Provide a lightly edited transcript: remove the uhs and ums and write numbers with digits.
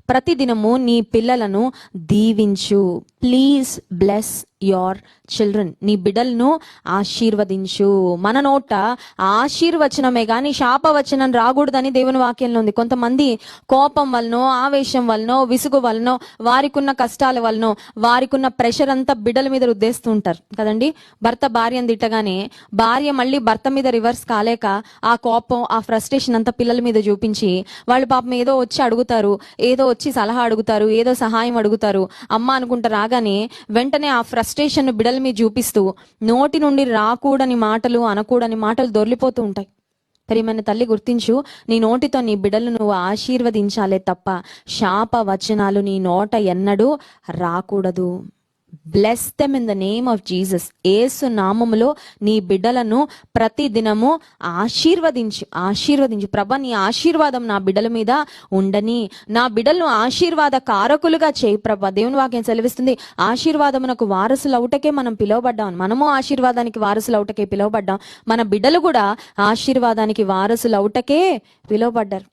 ప్రతిదినము నీ పిల్లలను దీవించు. Please bless your children. నీ బిడ్డలను ఆశీర్వదించు. మన నోట ఆశీర్వచనమే గాని శాపవచనం రాకూడదని దేవుని వాక్యంలో ఉంది. కొంతమంది కోపం వలనో, ఆవేశం వలనో, విసుగు వలనో, వారికున్న కష్టాల వలనో, వారికున్న ప్రెషర్ అంతా బిడ్డల మీద రుద్దేస్తూ ఉంటారు కదండి. భర్త భార్యను తిట్టగానే భార్య మళ్ళీ భర్త మీద రివర్స్ కాలేక ఆ కోపం, ఆ ఫ్రస్ట్రేషన్ అంతా పిల్లల మీద చూపించి వాళ్ళు పాపం ఏదో వచ్చి అడుగుతారు, ఏదో వచ్చి సలహా అడుగుతారు, ఏదో సహాయం అడుగుతారు, అమ్మ అనుకుంటా రాగానే వెంటనే ఆ ఫ్రస్ట్రేషన్ బిడ్డల మీద చూపిస్తూ నోటి నుండి రాకూడని మాటలు, అనకూడని మాటలు దొర్లిపోతూ ఉంటాయి. ప్రియమైన తల్లి, గుర్తించు, నీ నోటితో నీ బిడ్డలు నువ్వు ఆశీర్వదించాలే తప్ప శాప వచనాలు నీ నోట ఎన్నడూ రాకూడదు. Bless them in the name of Jesus. యేసు నామములో నీ బిడ్డలను ప్రతి దినము ఆశీర్వదించు. ప్రభా, నీ ఆశీర్వాదం నా బిడ్డల మీద ఉండని, నా బిడ్డలను ఆశీర్వాద కారకులుగా చేయి ప్రభా. దేవుని వాక్యం సెలవిస్తుంది, ఆశీర్వాదమునకు వారసులు అవుటకే మనం పిలువబడ్డాం. మనము ఆశీర్వాదానికి వారసులు అవుటకే పిలువబడ్డాం. మన బిడ్డలు కూడా ఆశీర్వాదానికి వారసులు అవుటకే పిలువబడ్డారు.